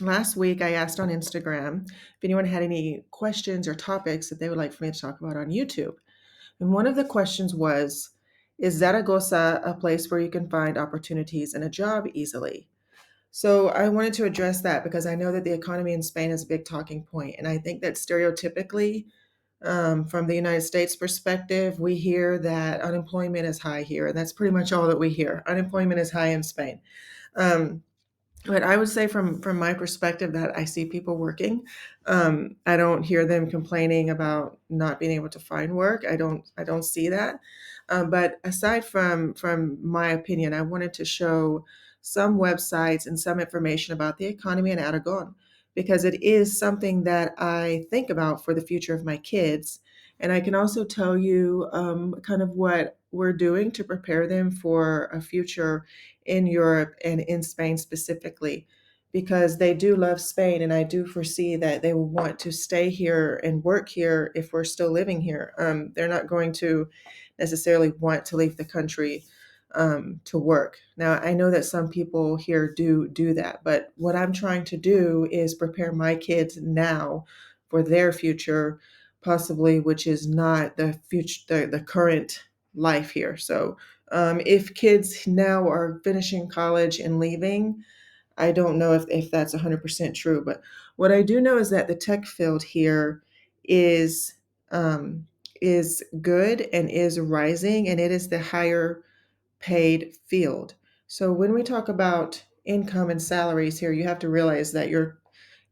last week I asked on Instagram if anyone had any questions or topics that they would like for me to talk about on YouTube. And one of the questions was, is Zaragoza a place where you can find opportunities and a job easily? So I wanted to address that because I know that the economy in Spain is a big talking point, and I think that stereotypically, from the United States perspective, we hear that unemployment is high here, and that's pretty much all that we hear. Unemployment is high in Spain. Um, but I would say from my perspective that I see people working. I don't hear them complaining about not being able to find work. I don't see that. But aside from my opinion, I wanted to show some websites and some information about the economy in Aragon because it is something that I think about for the future of my kids. And I can also tell you kind of what we're doing to prepare them for a future in Europe and in Spain specifically, because they do love Spain, and I do foresee that they will want to stay here and work here if we're still living here. They're not going to necessarily want to leave the country to work. Now, I know that some people here do that, but what I'm trying to do is prepare my kids now for their future, possibly, which is not the future, the current life here. So if kids now are finishing college and leaving, I don't know if that's 100% true, but what I do know is that the tech field here is um, is good and is rising, and it is the higher paid field. So when we talk about income and salaries here, you have to realize that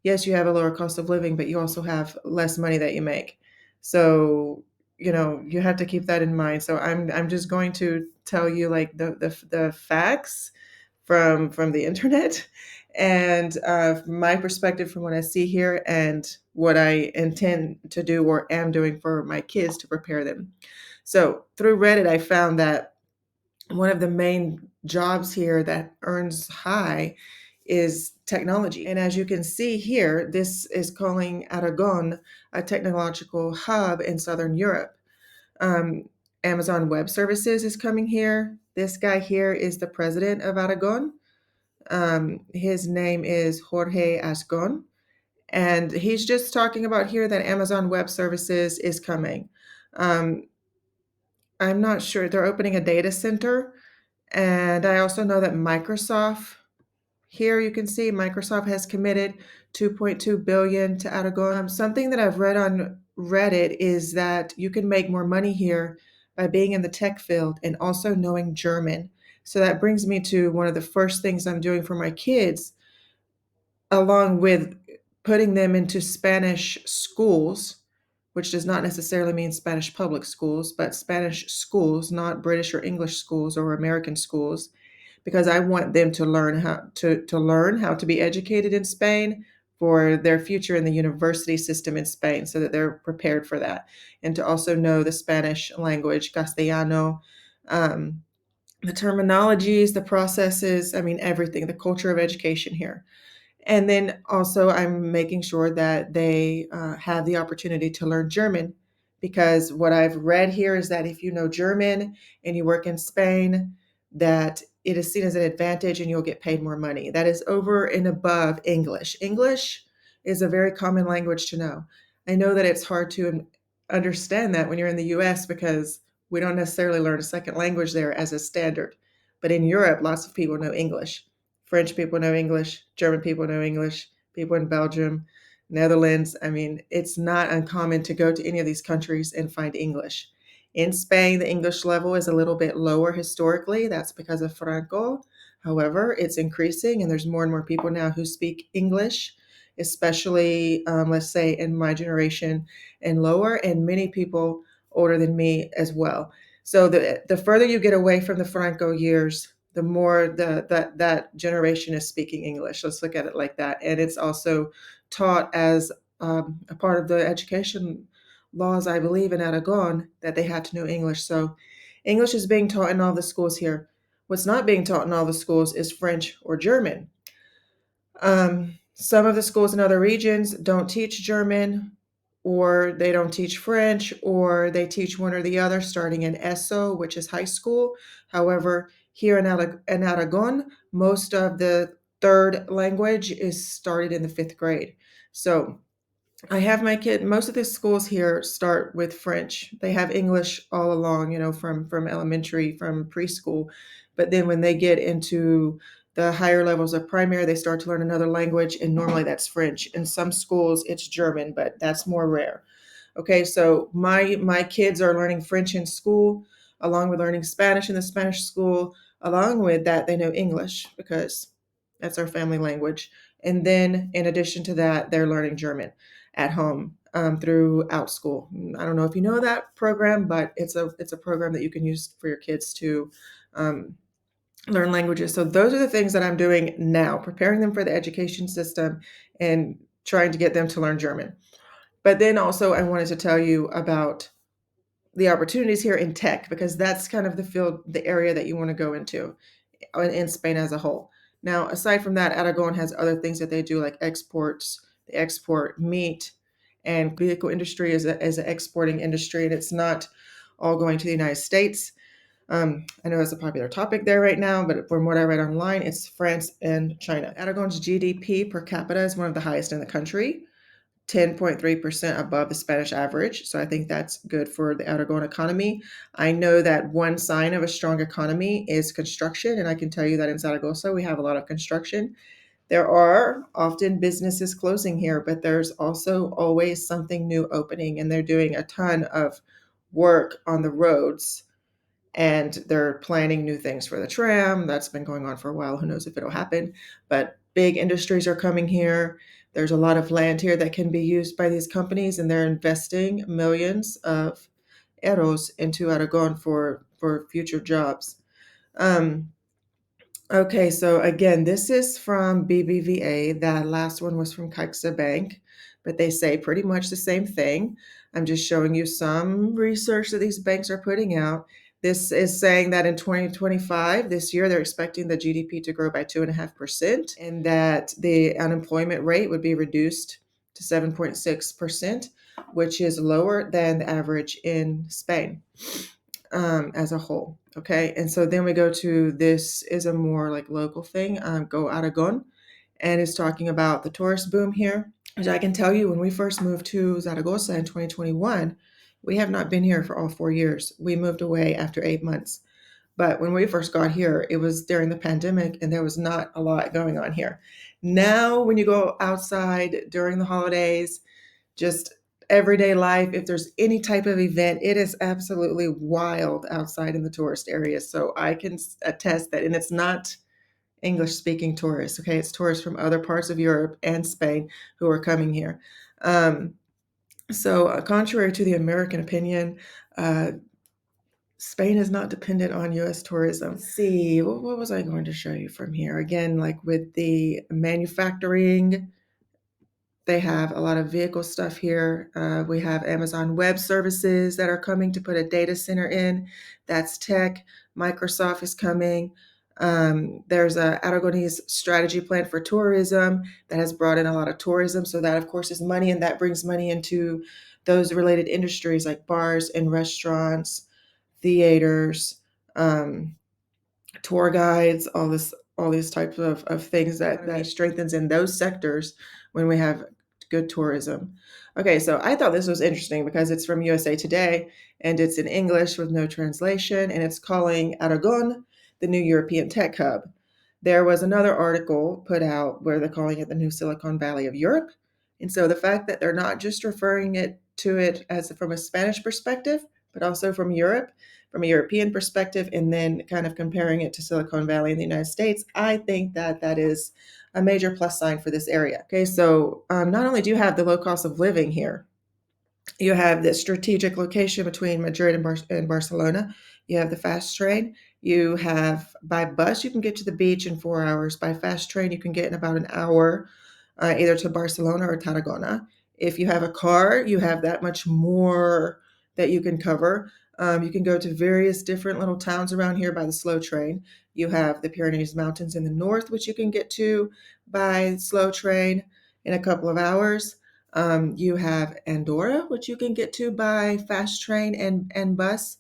yes, you have a lower cost of living, but you also have less money that you make. So, you have to keep that in mind. So I'm just going to tell you like the facts from the internet and my perspective from what I see here and what I intend to do or am doing for my kids to prepare them. So through Reddit, I found that one of the main jobs here that earns high is technology. And as you can see here, this is calling Aragon a technological hub in Southern Europe. Um, Amazon Web Services is coming here. This guy here is the president of Aragon. His name is Jorge Ascon. And he's just talking about here that Amazon Web Services is coming. Um, I'm not sure. They're opening a data center. And I also know that Microsoft, here you can see Microsoft has committed 2.2 billion to Aragon. Something that I've read on Reddit is that you can make more money here by being in the tech field and also knowing German. So that brings me to one of the first things I'm doing for my kids, along with putting them into Spanish schools, which does not necessarily mean Spanish public schools, but Spanish schools, not British or English schools or American schools, because I want them to learn how to be educated in Spain for their future in the university system in Spain, so that they're prepared for that, and to also know the Spanish language, Castellano, um, the terminologies, the processes. I mean, everything, the culture of education here. And then also, I'm making sure that they have the opportunity to learn German, because what I've read here is that if you know German and you work in Spain, that it is seen as an advantage and you'll get paid more money. That is over and above English. English is a very common language to know. I know that it's hard to understand that when you're in the US because we don't necessarily learn a second language there as a standard. But in Europe, lots of people know English. French people know English, German people know English, people in Belgium, Netherlands. I mean, it's not uncommon to go to any of these countries and find English. In Spain, the English level is a little bit lower historically. That's because of Franco. However, it's increasing, and there's more and more people now who speak English, especially, let's say, in my generation and lower, and many people older than me as well. So the further you get away from the Franco years, the more that generation is speaking English. Let's look at it like that. And it's also taught as a part of the education laws, I believe, in Aragon, that they have to know English. So English is being taught in all the schools here. What's not being taught in all the schools is French or German. Some of the schools in other regions don't teach German, or they don't teach French, or they teach one or the other starting in ESO, which is high school. However, here in Aragon, most of the third language is started in the fifth grade. So I have my kid. Most of the schools here start with French. They have English all along, from elementary, from preschool. But then when they get into the higher levels of primary, they start to learn another language, and normally that's French. In some schools, it's German, but that's more rare. Okay, so my kids are learning French in school, along with learning Spanish in the Spanish school. Along with that, they know English because that's our family language. And then, in addition to that, they're learning German at home throughout school. I don't know if you know that program, but it's a program that you can use for your kids to um, learn languages. So those are the things that I'm doing now, preparing them for the education system and trying to get them to learn German. But then also, I wanted to tell you about the opportunities here in tech because that's kind of the field, the area that you want to go into in Spain as a whole. Now, aside from that, Aragon has other things that they do, like exports. They export meat, and vehicle industry is an exporting industry, and it's not all going to the United States. I know that's a popular topic there right now, but from what I read online, it's France and China. Aragon's GDP per capita is one of the highest in the country. 10.3% above the Spanish average. So I think that's good for the Aragon economy. I know that one sign of a strong economy is construction, and I can tell you that in Zaragoza we have a lot of construction. There are often businesses closing here, but there's also always something new opening, and they're doing a ton of work on the roads, and they're planning new things for the tram. That's been going on for a while. Who knows if it'll happen? But big industries are coming here. There's a lot of land here that can be used by these companies, and they're investing millions of euros into Aragon for future jobs. Um, Okay, so again, this is from BBVA. That last one was from CaixaBank, but they say pretty much the same thing. I'm just showing you some research that these banks are putting out. This is saying that in 2025, this year, they're expecting the GDP to grow by 2.5%, and that the unemployment rate would be reduced to 7.6%, which is lower than the average in Spain as a whole. Okay. And so then we go to this is a more like local thing, Go Aragon, and it's talking about the tourist boom here. Which I can tell you, when we first moved to Zaragoza in 2021, we have not been here for all 4 years. We moved away after 8 months. But when we first got here, it was during the pandemic and there was not a lot going on here. Now, when you go outside during the holidays, just everyday life, if there's any type of event, it is absolutely wild outside in the tourist areas. So I can attest that, and it's not English speaking tourists, okay? It's tourists from other parts of Europe and Spain who are coming here. Contrary to the American opinion, uh, Spain is not dependent on US tourism. Let's see, what was I going to show you from here? Again, like with the manufacturing, they have a lot of vehicle stuff here. We have Amazon Web Services that are coming to put a data center in. That's tech. Microsoft is coming. There's a Aragonese strategy plan for tourism that has brought in a lot of tourism. So that, of course, is money, and that brings money into those related industries like bars and restaurants, theaters, tour guides, all these types of things that strengthens in those sectors when we have good tourism. Okay, so I thought this was interesting because it's from USA Today and it's in English with no translation, and it's calling Aragon the new European tech hub. There was another article put out where they're calling it the new Silicon Valley of Europe. And so the fact that they're not just referring it as from a Spanish perspective, but also from Europe, from a European perspective, and then kind of comparing it to Silicon Valley in the United States, I think that that is a major plus sign for this area. Okay, so not only do you have the low cost of living here, you have the strategic location between Madrid and Barcelona. You have the fast train. You have by bus, you can get to the beach in 4 hours. By fast train, you can get in about an hour, either to Barcelona or Tarragona. If you have a car, you have that much more that you can cover. You can go to various different little towns around here by the slow train. You have the Pyrenees Mountains in the north, which you can get to by slow train in a couple of hours. You have Andorra, which you can get to by fast train and bus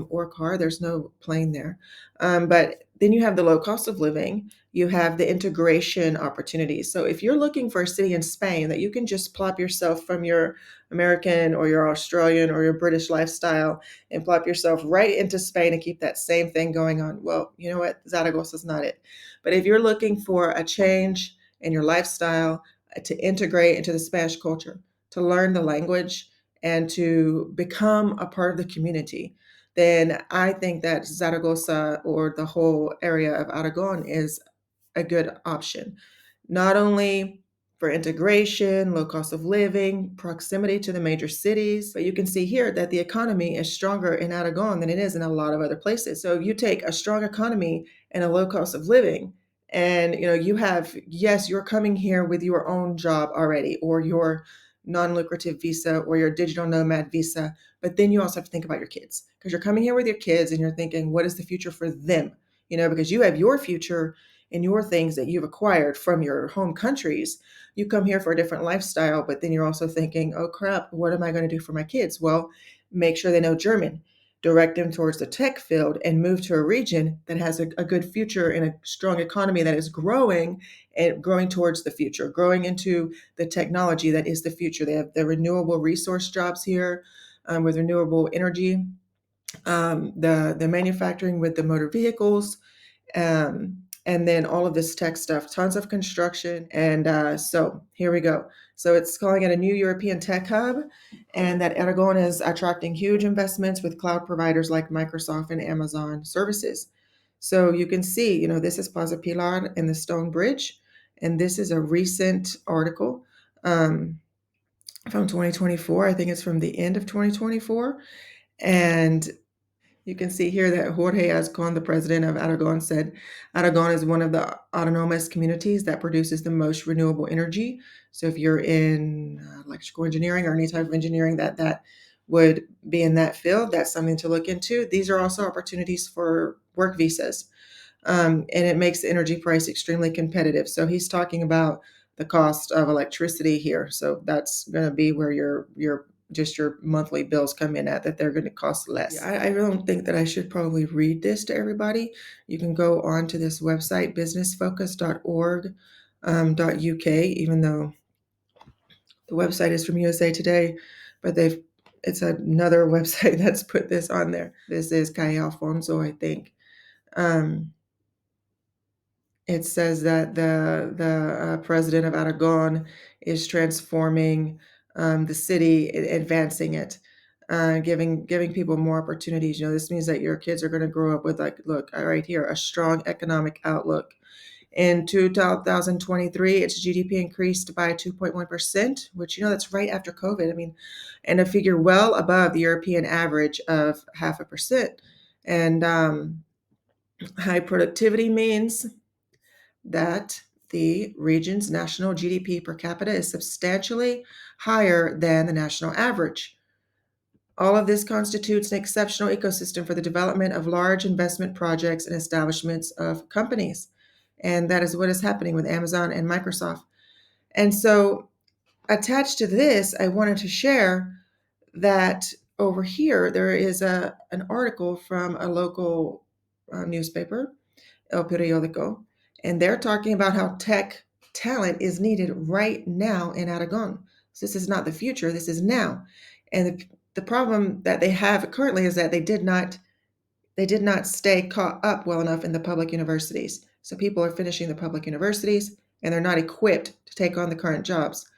or car. There's no plane there. But Then you have the low cost of living, you have the integration opportunities. So if you're looking for a city in Spain that you can just plop yourself from your American or your Australian or your British lifestyle and plop yourself right into Spain and keep that same thing going on, well, you know what? Zaragoza is not it. But if you're looking for a change in your lifestyle, to integrate into the Spanish culture, to learn the language, and to become a part of the community, then I think that Zaragoza or the whole area of Aragon is a good option. Not only for integration, low cost of living, proximity to the major cities, but you can see here that the economy is stronger in Aragon than it is in a lot of other places. So if you take a strong economy and a low cost of living, and you have, yes, you're coming here with your own job already, or your non-lucrative visa, or your digital nomad visa, but then you also have to think about your kids, because you're coming here with your kids and you're thinking, what is the future for them? Because you have your future and your things that you've acquired from your home countries. You come here for a different lifestyle, but then you're also thinking, oh crap, what am I going to do for my kids? Well, make sure they know German, direct them towards the tech field, and move to a region that has a good future and a strong economy that is growing, and growing towards the future, growing into the technology that is the future. They have the renewable resource jobs here, with renewable energy, the manufacturing with the motor vehicles, and then all of this tech stuff, tons of construction. And so here we go. So it's calling it a new European tech hub, and that Aragon is attracting huge investments with cloud providers like Microsoft and Amazon services. So you can see, this is Plaza Pilar and the Stone Bridge, and this is a recent article, from 2024. I think it's from the end of 2024. And you can see here that Jorge Azcon, the president of Aragon, said Aragon is one of the autonomous communities that produces the most renewable energy. So if you're in electrical engineering or any type of engineering that would be in that field, that's something to look into. These are also opportunities for work visas, and it makes the energy price extremely competitive. So he's talking about the cost of electricity here. So that's going to be where your monthly bills come in at, that they're going to cost less. Yeah, I don't think that I should probably read this to everybody. You can go on to this website, businessfocus.org, .uk, even though the website is from USA Today, but it's another website that's put this on there. This is Calle Alfonso, I think. It says that the president of Aragon is transforming, the city, advancing it, giving people more opportunities. This means that your kids are going to grow up with, like, look right here, a strong economic outlook. In 2023, its GDP increased by 2.1%, which, that's right after COVID. I mean, and a figure well above the European average of 0.5%. And high productivity means that the region's national GDP per capita is substantially higher than the national average. All of this constitutes an exceptional ecosystem for the development of large investment projects and establishments of companies. And that is what is happening with Amazon and Microsoft. And so, attached to this, I wanted to share that over here there is an article from a local newspaper, El Periódico, and they're talking about how tech talent is needed right now in Aragon. So this is not the future, this is now. And the problem that they have currently is that they did not stay caught up well enough in the public universities. So people are finishing the public universities and they're not equipped to take on the current jobs.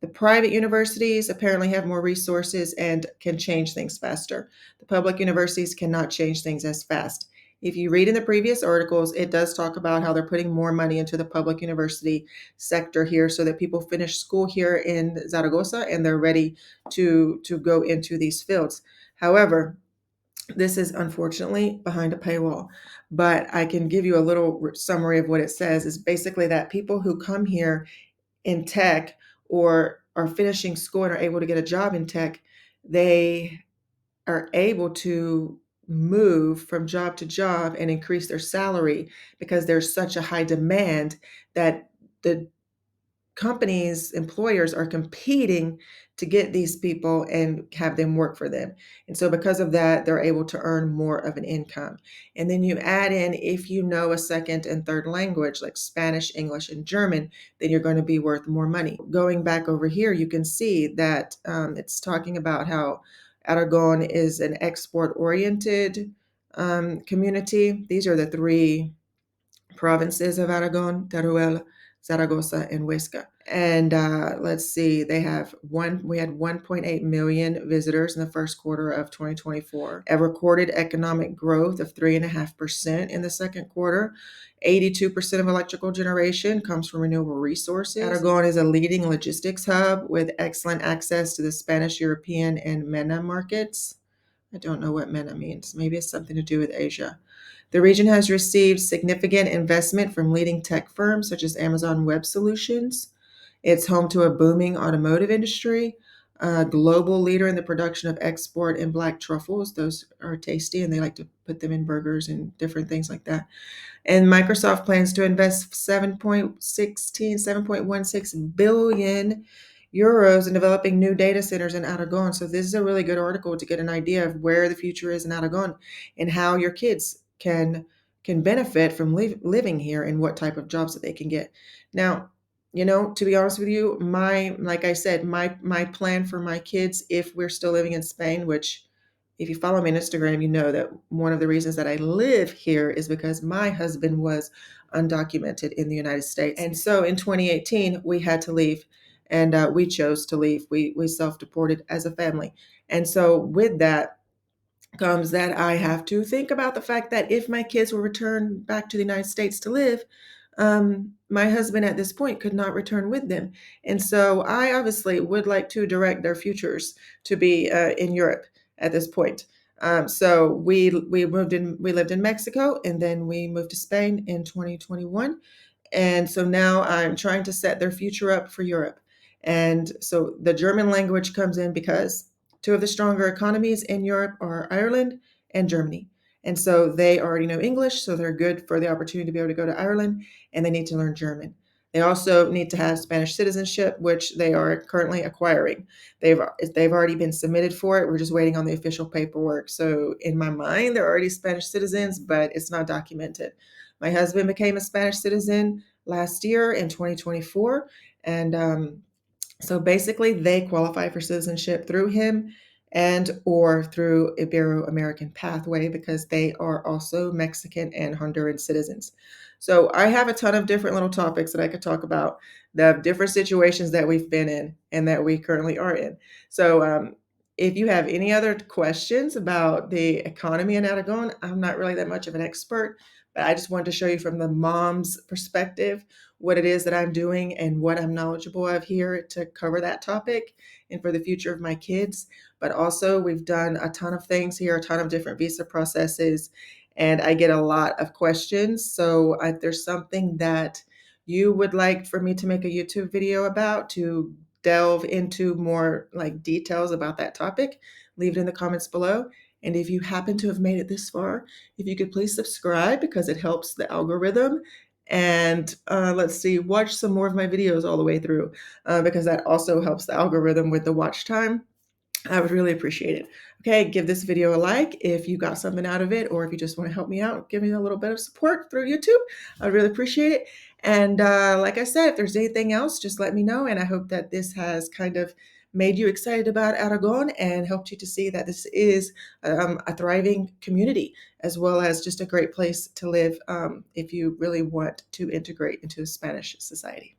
The private universities apparently have more resources and can change things faster. The public universities cannot change things as fast. If you read in the previous articles, it does talk about how they're putting more money into the public university sector here so that people finish school here in Zaragoza and they're ready to go into these fields. However, this is unfortunately behind a paywall, but I can give you a little summary of what it says. Is basically that people who come here in tech or are finishing school and are able to get a job in tech, they are able to move from job to job and increase their salary because there's such a high demand that the companies, employers are competing to get these people and have them work for them. And so because of that, they're able to earn more of an income. And then you add in, if you know a second and third language like Spanish, English, and German, then you're going to be worth more money. Going back over here, you can see that it's talking about how Aragon is an export-oriented community. These are the three provinces of Aragon: Teruel, Zaragoza, and Huesca. And let's see, we had 1.8 million visitors in the first quarter of 2024, a recorded economic growth of 3.5% in the second quarter. 82% of electrical generation comes from renewable resources. Aragon is a leading logistics hub with excellent access to the Spanish, European, and MENA markets. I don't know what MENA means. Maybe it's something to do with Asia. The region has received significant investment from leading tech firms such as Amazon Web Solutions. It's home to a booming automotive industry, a global leader in the production of export and black truffles. Those are tasty, and they like to put them in burgers and different things like that. And Microsoft plans to invest 7.16 billion euros in developing new data centers in Aragon. So this is a really good article to get an idea of where the future is in Aragon and how your kids can benefit from living here and what type of jobs that they can get. Now, to be honest with you, like I said, my plan for my kids, if we're still living in Spain, which if you follow me on Instagram, you know that one of the reasons that I live here is because my husband was undocumented in the United States. And so in 2018, we had to leave, and we chose to leave. We self-deported as a family. And so with that comes that I have to think about the fact that if my kids will return back to the United States to live, my husband at this point could not return with them. And so I obviously would like to direct their futures to be in Europe at this point. So we lived in Mexico, and then we moved to Spain in 2021. And so now I'm trying to set their future up for Europe. And so the German language comes in because two of the stronger economies in Europe are Ireland and Germany. And so they already know English, so they're good for the opportunity to be able to go to Ireland, and they need to learn German. They also need to have Spanish citizenship, which they are currently acquiring. They've already been submitted for it. We're just waiting on the official paperwork. So in my mind, they're already Spanish citizens, but it's not documented. My husband became a Spanish citizen last year in 2024, and so basically, they qualify for citizenship through him and or through Ibero-American pathway because they are also Mexican and Honduran citizens. So I have a ton of different little topics that I could talk about, the different situations that we've been in and that we currently are in. So if you have any other questions about the economy in Aragon, I'm not really that much of an expert, but I just wanted to show you from the mom's perspective what it is that I'm doing and what I'm knowledgeable of here to cover that topic and for the future of my kids. But also, we've done a ton of things here, a ton of different visa processes, and I get a lot of questions. So if there's something that you would like for me to make a YouTube video about to delve into more like details about that topic, leave it in the comments below. And if you happen to have made it this far, if you could please subscribe because it helps the algorithm. And let's see, watch some more of my videos all the way through because that also helps the algorithm with the watch time. I would really appreciate it. Okay, give this video a like if you got something out of it, or if you just want to help me out, give me a little bit of support through YouTube. I'd really appreciate it. And like I said, if there's anything else, just let me know. And I hope that this has kind of made you excited about Aragon and helped you to see that this is a thriving community, as well as just a great place to live if you really want to integrate into Spanish society.